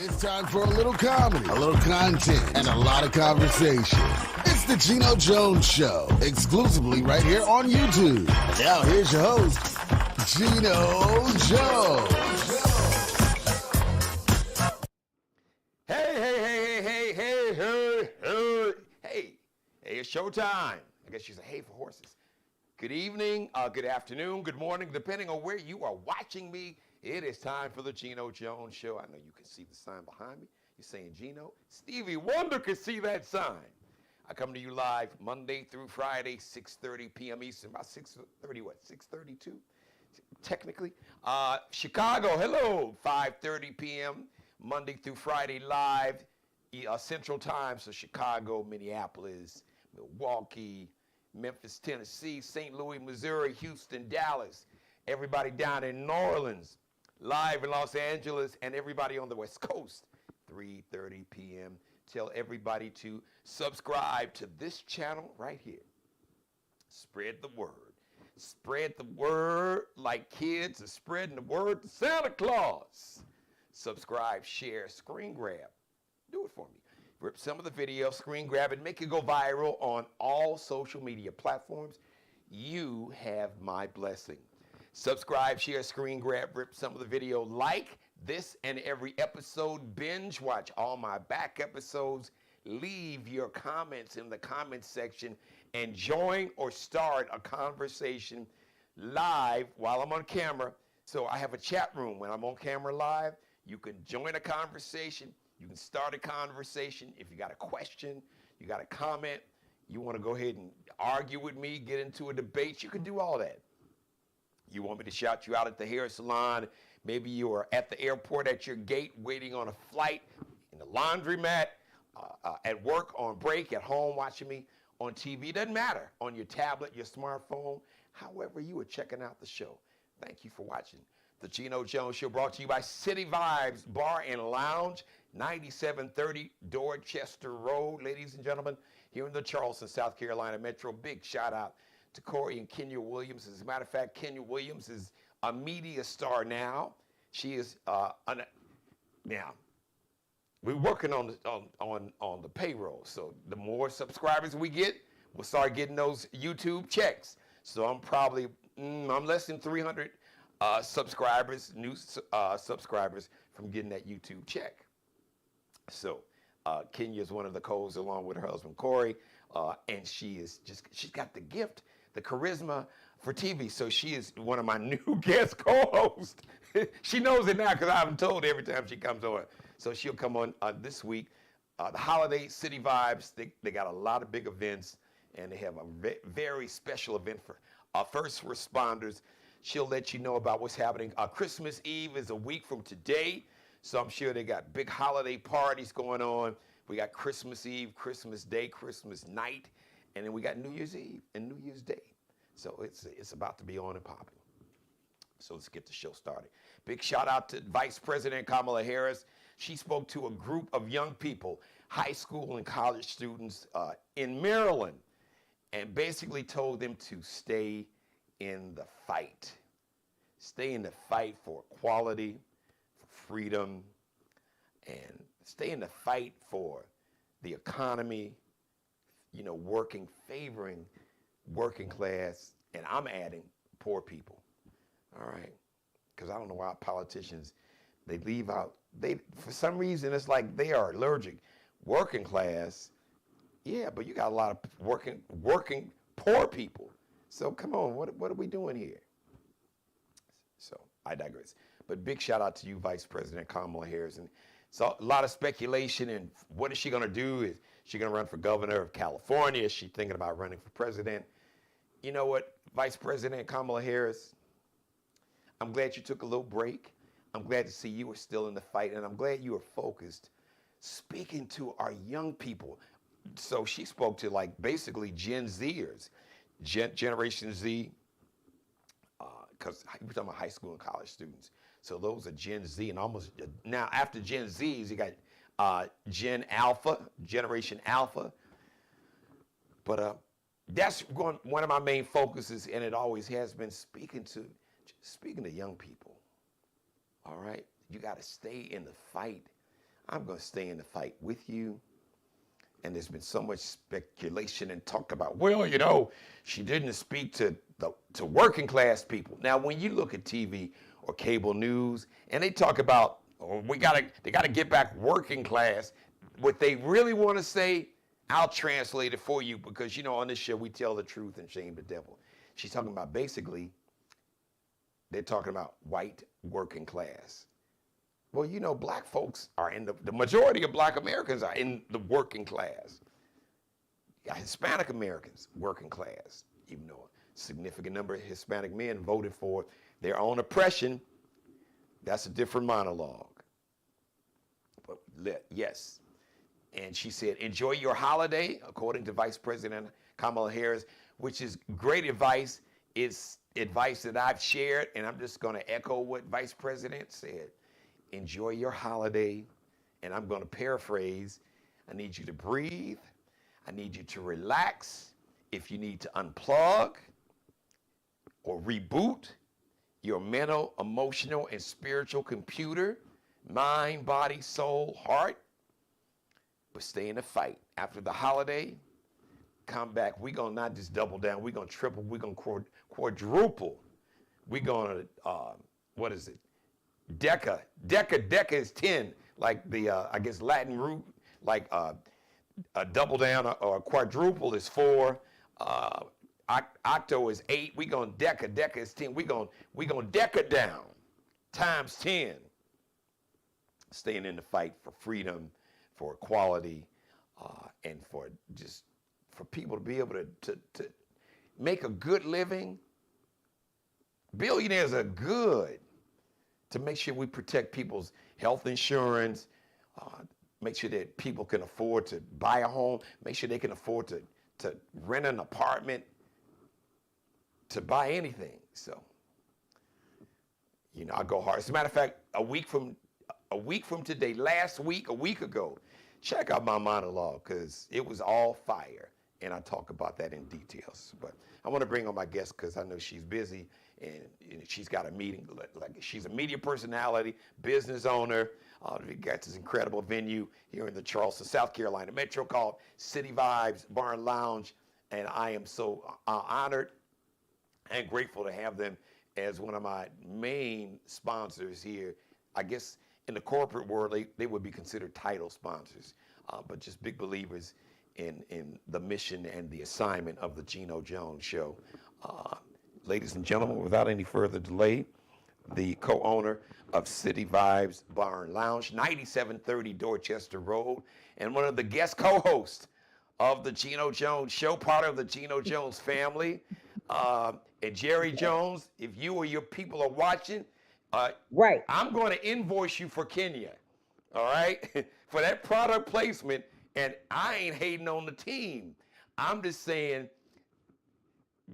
It's time for a little comedy, a little content, and a lot of conversation. It's the Geno Jones Show, exclusively right here on YouTube. Now here's your host, Geno Jones. Hey, it's showtime. I guess you say, hey for horses. Good evening, good afternoon, good morning, depending on where you are watching me. It is time for the Geno Jones Show. I know you can see the sign behind me. You're saying Geno. Stevie Wonder can see that sign. I come to you live Monday through Friday, 6:30 p.m. Eastern. About 6:30, what, 6:32? Technically. Chicago, hello, 5:30 p.m. Monday through Friday live, Central Time. So Chicago, Minneapolis, Milwaukee, Memphis, Tennessee, St. Louis, Missouri, Houston, Dallas, everybody down in New Orleans, live in Los Angeles, and everybody on the West Coast, 3:30 p.m. Tell everybody to subscribe to this channel right here. Spread the word. Spread the word like kids are spreading the word to Santa Claus. Subscribe, share, screen grab. Do it for me. Rip some of the video, screen grab it, make it go viral on all social media platforms. You have my blessing. Subscribe, share, screen grab, rip some of the video, like this and every episode, binge watch all my back episodes, leave your comments in the comment section, and join or start a conversation live while I'm on camera. So I have a chat room when I'm on camera live. You can join a conversation. You can start a conversation. If you got a question, you got a comment, you want to go ahead and argue with me, get into a debate, you can do all that. You want me to shout you out at the hair salon. Maybe you are at the airport at your gate waiting on a flight, in the laundromat, at work, on break, at home watching me on TV. It doesn't matter. On your tablet, your smartphone, however you are checking out the show. Thank you for watching. The Geno Jones Show brought to you by City Vibes Bar and Lounge, 9730 Dorchester Road. Ladies and gentlemen, here in the Charleston, South Carolina Metro, big shout out to Corey and Kenya Williams. As a matter of fact, Kenya Williams is a media star now. She is now we're working on the payroll. So the more subscribers we get, we'll start getting those YouTube checks. So I'm probably I'm less than 300 subscribers, new subscribers from getting that YouTube check. So Kenya is one of the co-hosts along with her husband Corey, and she's got the gift, the charisma for TV. So she is one of my new guest co-hosts. She knows it now because I haven't told her every time she comes on. So she'll come on this week. The holiday City Vibes, they got a lot of big events, and they have a very special event for first responders. She'll let you know about what's happening. Christmas Eve is a week from today, so I'm sure they got big holiday parties going on. We got Christmas Eve, Christmas Day, Christmas night, and then we got New Year's Eve and New Year's Day. So it's about to be on and popping. So let's get the show started. Big shout out to Vice President Kamala Harris. She spoke to a group of young people, high school and college students in Maryland, and basically told them to stay in the fight. Stay in the fight for equality, for freedom, and stay in the fight for the economy, favoring working class, and I'm adding poor people, all right? Because I don't know why politicians, they leave out, for some reason, it's like they are allergic. Working class, yeah, but you got a lot of working poor people. So come on, what are we doing here? So I digress. But big shout out to you, Vice President Kamala Harris. And so a lot of speculation and what is she going to do? Is she going to run for governor of California? Is she thinking about running for president? You know what, Vice President Kamala Harris, I'm glad you took a little break. I'm glad to see you are still in the fight, and I'm glad you are focused, speaking to our young people. So she spoke to basically Gen Zers, Generation Z, because we're talking about high school and college students. So those are Gen Z, and almost now after Gen Zs, you got Gen Alpha, Generation Alpha. But that's one of my main focuses, and it always has been speaking to young people. All right, you got to stay in the fight I'm going to stay in the fight with you. And there's been so much speculation and talk about, well, she didn't speak to working class people. Now, when you look at TV or cable news, and they talk about, oh, they gotta get back working class. What they really want to say, I'll translate it for you because on this show we tell the truth and shame the devil. She's talking about basically, they're talking about white working class. Well, black folks are in the majority of black Americans are in the working class. Hispanic Americans, working class, even though a significant number of Hispanic men voted for their own oppression. That's a different monologue. But yes. And she said, enjoy your holiday, according to Vice President Kamala Harris, which is great advice. It's advice that I've shared, and I'm just going to echo what Vice President said. Enjoy your holiday, and I'm going to paraphrase. I need you to breathe. I need you to relax. If you need to unplug or reboot your mental, emotional, and spiritual computer, mind, body, soul, heart, but stay in the fight. After the holiday, come back. We're going to not just double down. We're going to triple. We're going to quadruple. We're going to, what is it? Deca is 10, like the, I guess, Latin root, like a double down or a quadruple is 4, octo is 8, we going deca is 10, we going deca down, times 10. Staying in the fight for freedom, for equality, and for people to be able to make a good living. Billionaires are good. To make sure we protect people's health insurance, make sure that people can afford to buy a home, make sure they can afford to rent an apartment, to buy anything. So, I go hard. As a matter of fact, a week from today, a week ago, check out my monologue because it was all fire. And I talk about that in details. But I want to bring on my guest because I know she's busy and she's got a meeting. Like she's a media personality, business owner. We got this incredible venue here in the Charleston, South Carolina metro called City Vibes Bar and Lounge. And I am so honored and grateful to have them as one of my main sponsors here. I guess in the corporate world, they would be considered title sponsors, but just big believers in the mission and the assignment of the Geno Jones Show. Ladies and gentlemen, without any further delay, the co-owner of City Vibes Bar and Lounge, 9730 Dorchester Road, and one of the guest co-hosts of the Geno Jones Show, part of the Geno Jones family. And Jerry Jones, if you or your people are watching, right, I'm going to invoice you for Kenya, all right, for that product placement. And I ain't hating on the team. I'm just saying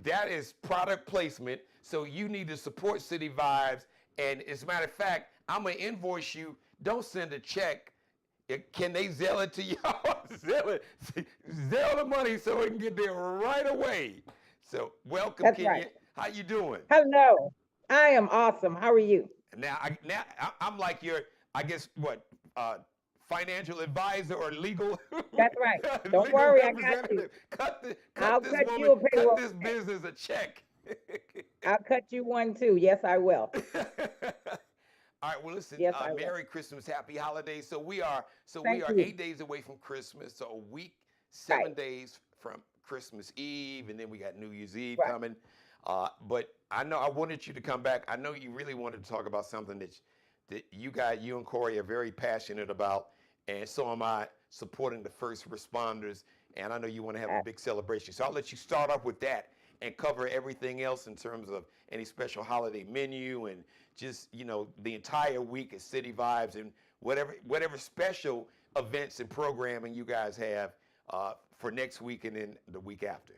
that is product placement. So you need to support City Vibes. And as a matter of fact, I'm going to invoice you. Don't send a check. Can they Zelle it to y'all? Zelle the money so it can get there right away. So welcome, that's Kenya. right. How you doing? Hello, I am awesome. How are you? Now I'm like your, I guess, financial advisor or legal. That's right. Don't legal worry, I got you. I'll this cut woman, you a payroll cut this check. business a check. I'll cut you one too. Yes, I will. All right. Well, listen. Yes, I will. Merry Christmas, Happy Holidays. So we are Thank you. 8 days away from Christmas. So a week, 7 Right. days from Christmas Eve, and then we got New Year's Eve Right. coming. But I know I wanted you to come back. I know you really wanted to talk about something that you and Corey are very passionate about, and so am I, supporting the first responders. And I know you want to have a big celebration. So I'll let you start off with that and cover everything else in terms of any special holiday menu and just, the entire week at City Vibes and whatever special events and programming you guys have for next week and then the week after.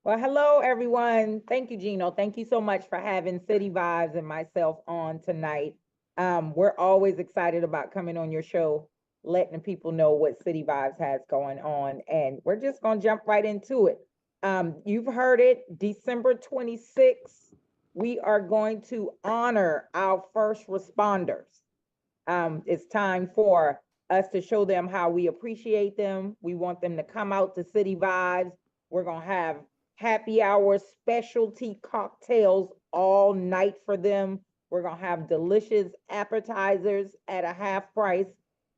Well, hello, everyone. Thank you, Geno. Thank you so much for having City Vibes and myself on tonight. We're always excited about coming on your show, letting the people know what City Vibes has going on. And we're just going to jump right into it. You've heard it, December 26th, we are going to honor our first responders. It's time for us to show them how we appreciate them. We want them to come out to City Vibes. We're going to have happy hour specialty cocktails all night for them. We're going to have delicious appetizers at a half price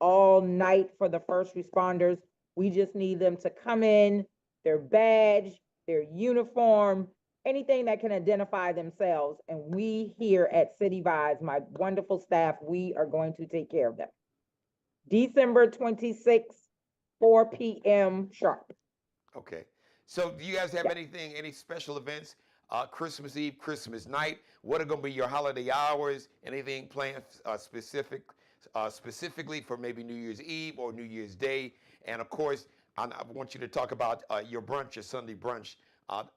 all night for the first responders. We just need them to come in, their badge, their uniform, anything that can identify themselves. And we here at City Vibes, my wonderful staff, we are going to take care of them. December 26th, 4 p.m. sharp. Okay. So do you guys have anything, any special events, Christmas Eve, Christmas night? What are going to be your holiday hours? Anything planned specifically for maybe New Year's Eve or New Year's Day? And of course, I want you to talk about your brunch, your Sunday brunch,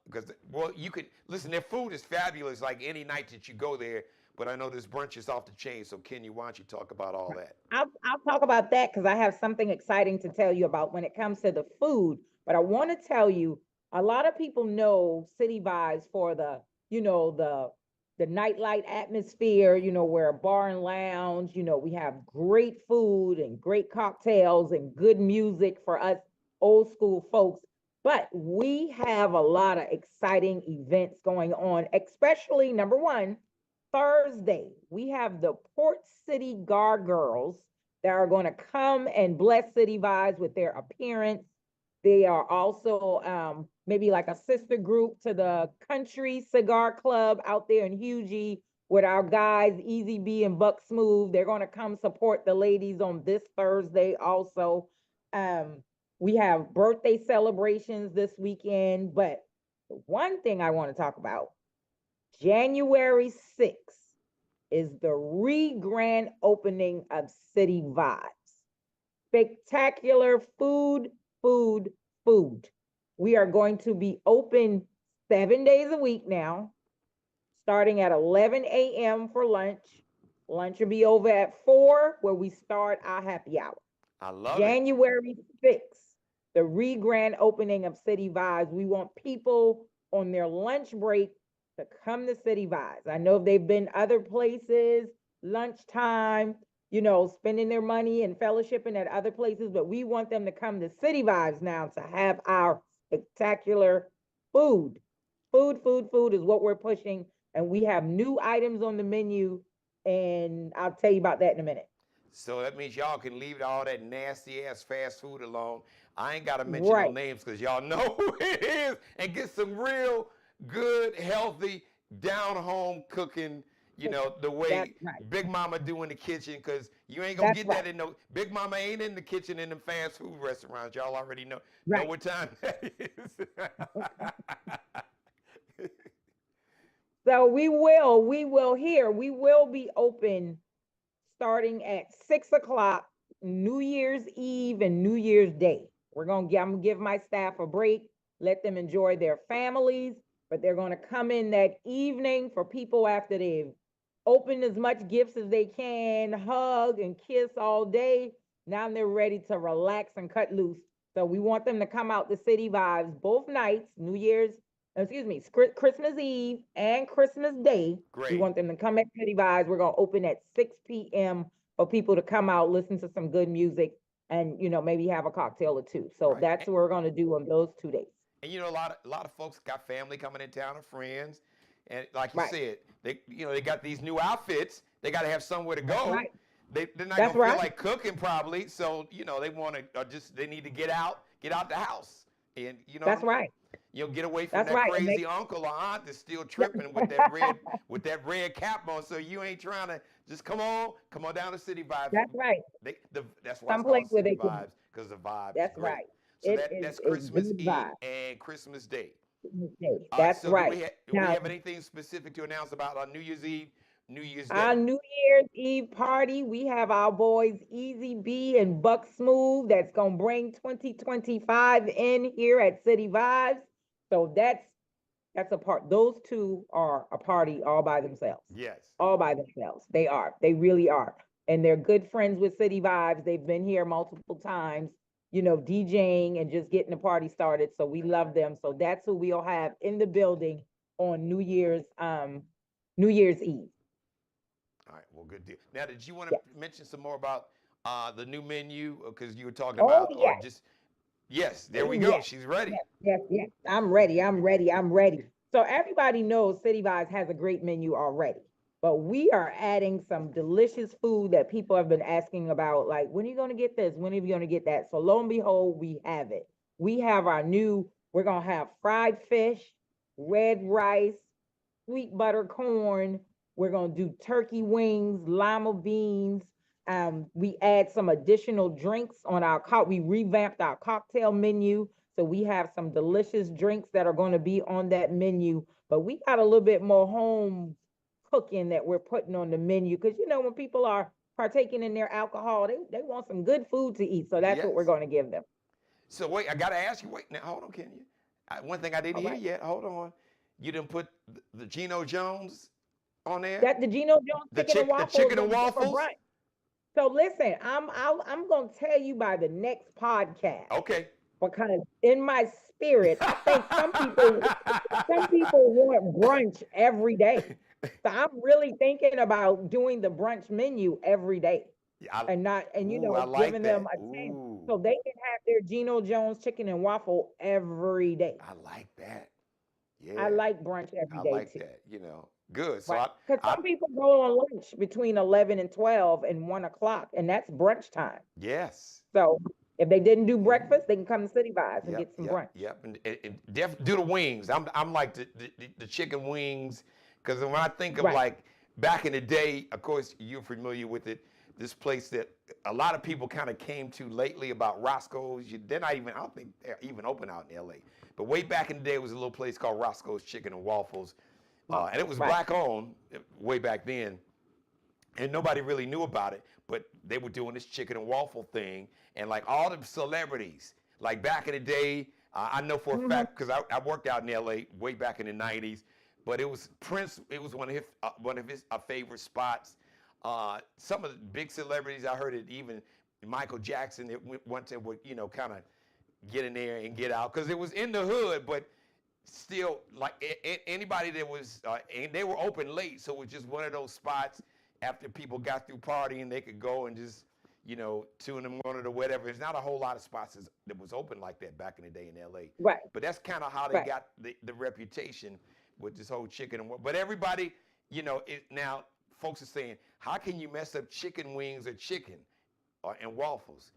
because, well, you could, listen, their food is fabulous like any night that you go there, but I know this brunch is off the chain. So Kenya, why don't you talk about all that? I'll talk about that because I have something exciting to tell you about when it comes to the food. But I want to tell you, a lot of people know City Vibes for the, the nightlight atmosphere, we're a bar and lounge, we have great food and great cocktails and good music for us old school folks. But we have a lot of exciting events going on, especially number one, Thursday, we have the Port City Gargoyles that are going to come and bless City Vibes with their appearance. They are also maybe like a sister group to the Country Cigar Club out there in Hughie with our guys, Easy B and Buck Smooth. They're going to come support the ladies on this Thursday also. We have birthday celebrations this weekend, but the one thing I want to talk about, January 6th is the re-grand opening of City Vibes. Spectacular food, food, food. We are going to be open 7 days a week now, starting at 11 a.m. for lunch. Lunch will be over at 4, where we start our happy hour. I love January 6th, the re-grand opening of City Vibes. We want people on their lunch break to come to City Vibes. I know they've been other places, lunchtime, spending their money and fellowshipping at other places, but we want them to come to City Vibes now to have our spectacular food. Food is what we're pushing, and we have new items on the menu, and I'll tell you about that in a minute. So that means y'all can leave all that nasty ass fast food alone. I ain't got to mention no names because y'all know who it is, and get some real good, healthy, down home cooking, the way Big Mama do in the kitchen, because you ain't gonna get that in no, Big Mama ain't in the kitchen in them fast food restaurants. Y'all already know what time that is. So we will be open starting at 6 o'clock, New Year's Eve and New Year's Day. I'm gonna give my staff a break, let them enjoy their families, but they're going to come in that evening for people after they've opened as much gifts as they can, hug and kiss all day. Now they're ready to relax and cut loose. So we want them to come out to City Vibes both nights, Christmas Eve and Christmas Day. Great. We want them to come at City Vibes. We're going to open at 6 p.m. for people to come out, listen to some good music, and, maybe have a cocktail or two. So that's what we're going to do on those 2 days. And a lot of folks got family coming in town and friends, and like you said, they got these new outfits. They got to have somewhere to go. They're not gonna feel like cooking probably, so they want to they need to get out the house, and that's right. Get away from that crazy uncle or aunt that's still tripping with that red cap on. So you ain't trying to just come on down to City Vibes. That's right. That's why it's called City Vibes, because the vibe. That's is great. right. So that's Christmas Eve and Christmas Day. That's so right. Do we have anything specific to announce about our New Year's Eve, New Year's Day? Our New Year's Eve party, we have our boys Easy B and Buck Smooth that's going to bring 2025 in here at City Vibes. So that's a part. Those two are a party all by themselves. Yes. All by themselves. They are. They really are. And they're good friends with City Vibes. They've been here multiple times, DJing and just getting the party started. So we love them. So that's who we'll have in the building on New Year's Eve. All right. Well, good deal. Now, did you want to Yes. mention some more about the new menu? Because you were talking Oh, about, or yes. just, yes, there we go. Yes, She's ready. yes. I'm ready. I'm ready. I'm ready. So everybody knows City Vibes has a great menu already, but we are adding some delicious food that people have been asking about. Like, when are you going to get this? When are you going to get that? So lo and behold, we have it. We have our new. We're gonna have fried fish, red rice, sweet butter corn. We're gonna do turkey wings, lima beans. We add some additional drinks on our we revamped our cocktail menu. So we have some delicious drinks that are going to be on that menu. But we got a little bit more home cooking that we're putting on the menu. Because when people are partaking in their alcohol, they want some good food to eat. So that's what we're Yes. going to give them. So wait, I gotta ask you. Wait, now hold on, Kenya. One thing I didn't All hear right. yet. Hold on. You didn't put the Geno Jones on there. That the Geno Jones chicken and The waffle is chicken and going to be for waffles. brunch. So listen, I'm gonna tell you by the next podcast Okay. because in my spirit, I think some people want brunch every day. So I'm really thinking about doing the brunch menu every day Yeah, and not and ooh, I like giving them that. a chance Ooh, so they can have their Geno Jones chicken and waffle every day. I like that. I Yeah, like brunch every I day like too. that. Good. So Right. Because I, some people go on lunch between 11 and 12 and 1 o'clock, and that's brunch time. yes. So if they didn't do Mm-hmm. breakfast, they can come to City Vibes and Yep, get some yep, brunch. yep. And do the wings. I'm like the chicken wings, because when I think of Right. like back in the day, of course you're familiar with it. This place that a lot of people kind of came to lately about Roscoe's. They're not even. I don't think they're even open out in L.A. But way back in the day, it was a little place called Roscoe's Chicken and Waffles, and it was Right. black owned way back then, and nobody really knew about it, but they were doing this chicken and waffle thing, and like all the celebrities, like back in the day, I know for a Hmm. fact because I worked out in LA way back in the 90s, but it was Prince, it was one of his favorite spots. Some of the big celebrities, I heard it, even Michael Jackson, once they would, kind of get in there and get out, because it was in the hood, but still, like anybody that was, and they were open late, so it was just one of those spots after people got through partying, they could go and just, 2 in the morning or whatever. There's not a whole lot of spots that was open like that back in the day in LA. Right. But that's kind of how they Right. got the reputation with this whole chicken and what. But everybody, now folks are saying, how can you mess up chicken wings or chicken and waffles?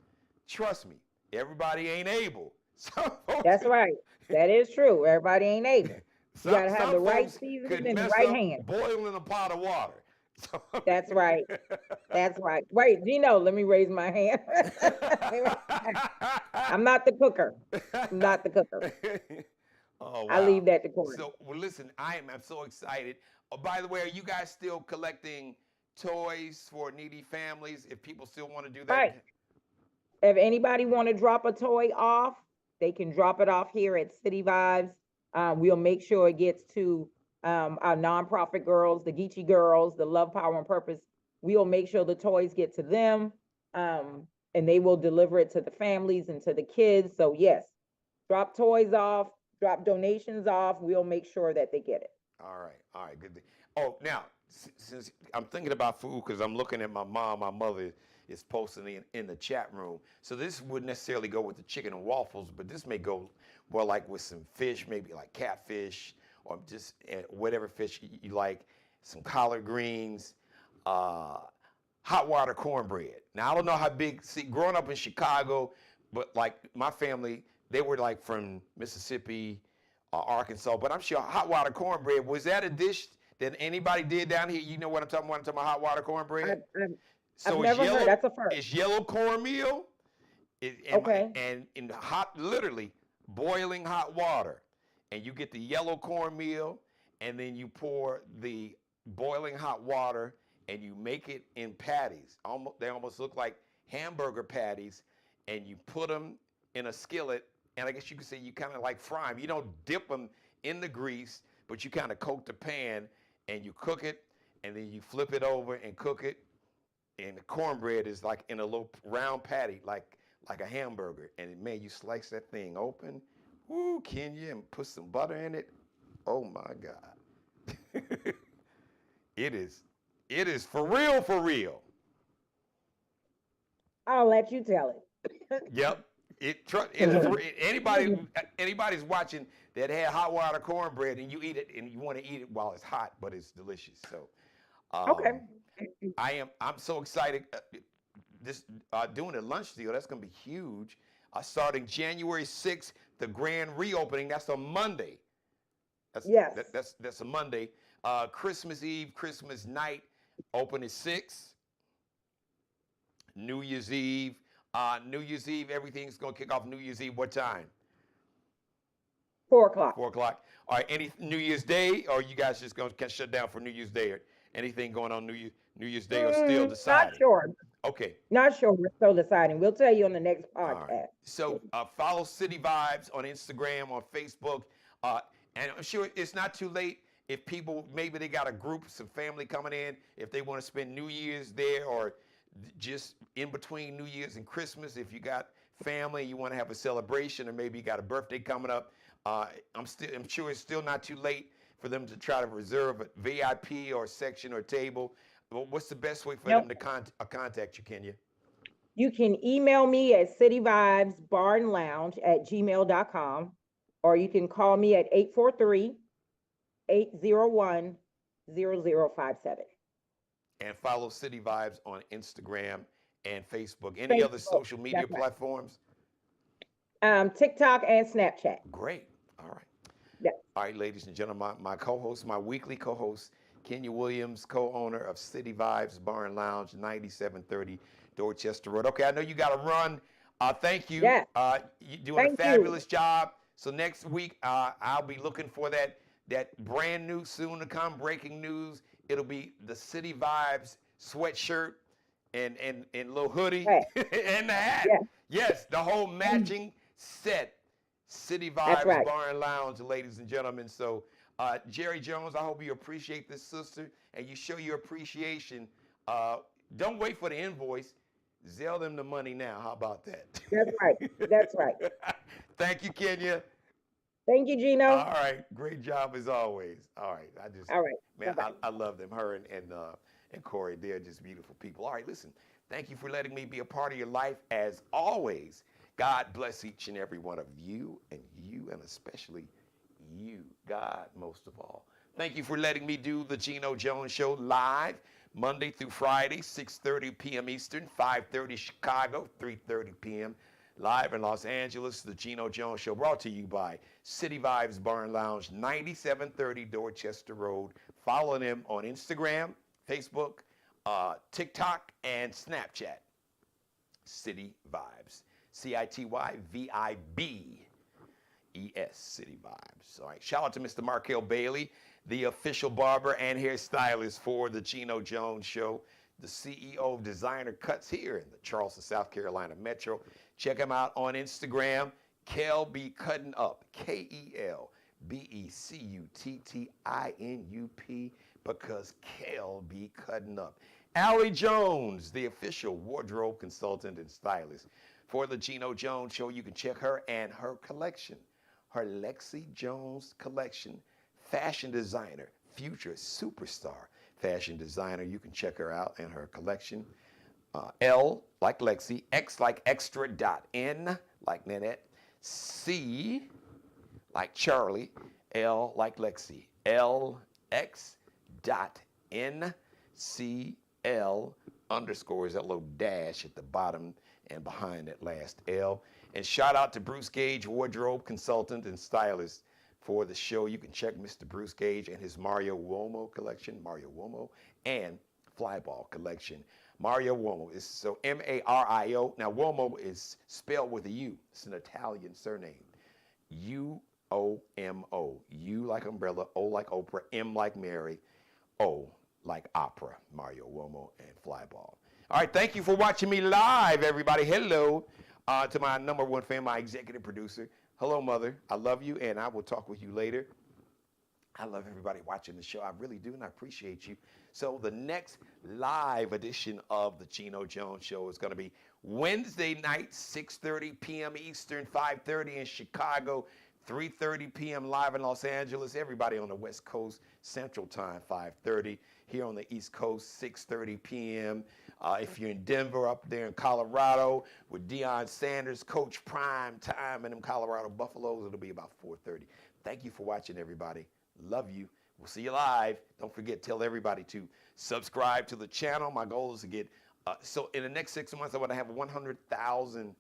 Trust me, everybody ain't able. Some folks, That's right. That is true. Everybody ain't able. You some, got to have some the right folks seasoning could and the mess right up hand. boiling a pot of water. So, That's right. That's right. Wait, Gino, let me raise my hand. I'm not the cooker. I'm not the cooker. Oh I wow! leave that to Corey. So well, listen, I'm so excited. Oh, by the way, are you guys still collecting toys for needy families? If people still want to do that, Right. If anybody want to drop a toy off, they can drop it off here at City Vibes. We'll make sure it gets to our nonprofit girls, the Geechee girls, the Love, Power, and Purpose. We'll make sure the toys get to them, and they will deliver it to the families and to the kids. So yes, drop toys off, drop donations off. We'll make sure that they get it. all right, good. Oh, now since I'm thinking about food, because I'm looking at my mom, my mother is posting in the chat room. So this wouldn't necessarily go with the chicken and waffles, but this may go more like with some fish, maybe like catfish or just whatever fish you like, some collard greens, hot water cornbread. Now I don't know how big. See, growing up in Chicago, but like my family, they were like from Mississippi, Arkansas. But I'm sure hot water cornbread, was that a dish that anybody did down here? You know what I'm talking about? I'm talking about hot water cornbread. I've So never heard. That's a first. it's yellow cornmeal, Okay. and in hot, literally boiling hot water, and you get the yellow cornmeal, and then you pour the boiling hot water, and you make it in patties. They almost look like hamburger patties, and you put them in a skillet, and I guess you could say you kind of like fry them. You don't dip them in the grease, but you kind of coat the pan, and you cook it, and then you flip it over and cook it. And the cornbread is like in a little round patty, like a hamburger. And man, you slice that thing open, woo, Kenya, and put some butter in it. Oh my God. It is It is for real, for real. I'll let you tell it. Yep. It is for anybody's watching that had hot water cornbread and you eat it and you want to eat it while it's hot, but it's delicious. So Okay. I'm so excited. This doing a lunch deal, that's gonna be huge. Starting January 6th, the grand reopening. That's a Monday. Yes. That's a Monday. Christmas Eve, Christmas night, open at 6. New Year's Eve. New Year's Eve, everything's gonna kick off New Year's Eve. What time? 4 o'clock. 4 o'clock. All right. Any New Year's Day, or you guys just gonna shut down for New Year's Day, or anything going on New Year's Day, or still deciding? Not sure. Okay. Not sure. We're still deciding. We'll tell you on the next All podcast. right. So follow City Vibes on Instagram, on Facebook, and I'm sure it's not too late if people maybe they got a group, some family coming in, if they want to spend New Year's there or just in between New Year's and Christmas. If you got family, you want to have a celebration, or maybe you got a birthday coming up. I'm sure it's still not too late for them to try to reserve a VIP or section or table. Well, what's the best way for them to contact you, Kenya? You can email me at cityvibesbarnlounge@gmail.com, or you can call me at 843-801-0057. And follow City Vibes on Instagram and Facebook. Any other social media platforms? TikTok and Snapchat. Great. All right. Yeah. All right, ladies and gentlemen, my co-host, my weekly co-host, Kenya Williams, co-owner of City Vibes Bar and Lounge, 9730 Dorchester Road. Okay, I know you got to run. Thank you. Yeah. You're doing a fabulous job. So next week, I'll be looking for that brand new, soon to come breaking news. It'll be the City Vibes sweatshirt and little hoodie and the hat. Yeah. Yes, the whole matching set. City Vibes Bar and Lounge, ladies and gentlemen. So Jerry Jones, I hope you appreciate this sister and you show your appreciation. Don't wait for the invoice. Zell them the money now. How about that? That's right. That's right. Thank you, Kenya. Thank you, Geno. All right. Great job as always. All right. All right. Man, I love them. Her and Corey, they're just beautiful people. All right, listen. Thank you for letting me be a part of your life as always. God bless each and every one of you, and especially you, God, most of all. Thank you for letting me do the Geno Jones Show live Monday through Friday, 6:30 p.m. Eastern, 5:30 Chicago, 3:30 p.m. live in Los Angeles. The Geno Jones Show brought to you by City Vibes Bar and Lounge, 9730 Dorchester Road. Follow them on Instagram, Facebook, TikTok, and Snapchat. City Vibes. CITYVIBES, City Vibes. All right. Shout out to Mr. Markel Bailey, the official barber and hairstylist for the Geno Jones Show, the CEO of Designer Cuts here in the Charleston, South Carolina Metro. Check him out on Instagram, Kel Be Cutting Up, KELBECUTTINUP, because Kel be cutting up. Allie Jones, the official wardrobe consultant and stylist for the Geno Jones Show. You can check her and her collection, her Lexi Jones collection, fashion designer, future superstar fashion designer. You can check her out and her collection. L like Lexi, X like extra, dot N like Nanette, C like Charlie, L like Lexi, LX dot NCL underscore is that little dash at the bottom and behind that last L. And shout out to Bruce Gage, wardrobe consultant and stylist for the show. You can check Mr. Bruce Gage and his Mario Uomo collection, Mario Uomo, and Flyball collection. Mario Uomo is so M-A-R-I-O. Now, Uomo is spelled with a U. It's an Italian surname. U-O-M-O. U like umbrella, O like Oprah, M like Mary, O like opera. Mario Uomo and Flyball. All right, thank you for watching me live, everybody. Hello to my number one fan, my executive producer. Hello, Mother. I love you, and I will talk with you later. I love everybody watching the show. I really do, and I appreciate you. So the next live edition of the Geno Jones Show is going to be Wednesday night, 6:30 p.m. Eastern, 5:30 in Chicago, 3:30 p.m. live in Los Angeles. Everybody on the West Coast, Central Time, 5:30. Here on the East Coast, 6:30 p.m. If you're in Denver, up there in Colorado, with Deion Sanders, Coach Prime Time, and them Colorado Buffaloes, it'll be about 4:30. Thank you for watching, everybody. Love you. We'll see you live. Don't forget, tell everybody to subscribe to the channel. My goal is to get, so in the next 6 months, I want to have 100,000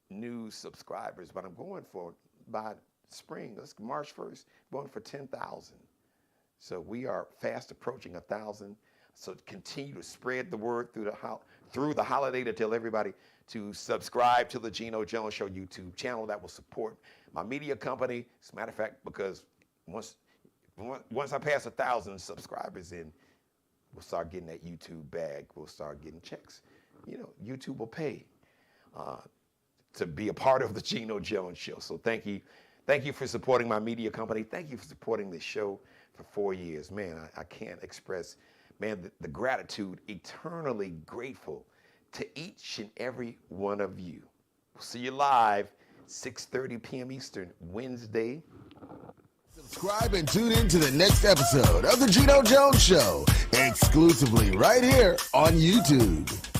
new subscribers, but I'm going for, by spring, that's March 1st, going for 10,000. So we are fast approaching 1,000. So continue to spread the word through the holiday to tell everybody to subscribe to the Geno Jones Show YouTube channel. That will support my media company. As a matter of fact, because once I pass 1,000 subscribers in, we'll start getting that YouTube bag. We'll start getting checks. You know, YouTube will pay to be a part of the Geno Jones Show. So thank you. Thank you for supporting my media company. Thank you for supporting this show for 4 years. Man, I can't express, man, the gratitude, eternally grateful to each and every one of you. We'll see you live, 6:30 p.m. Eastern, Wednesday. Subscribe and tune in to the next episode of The Geno Jones Show, exclusively right here on YouTube.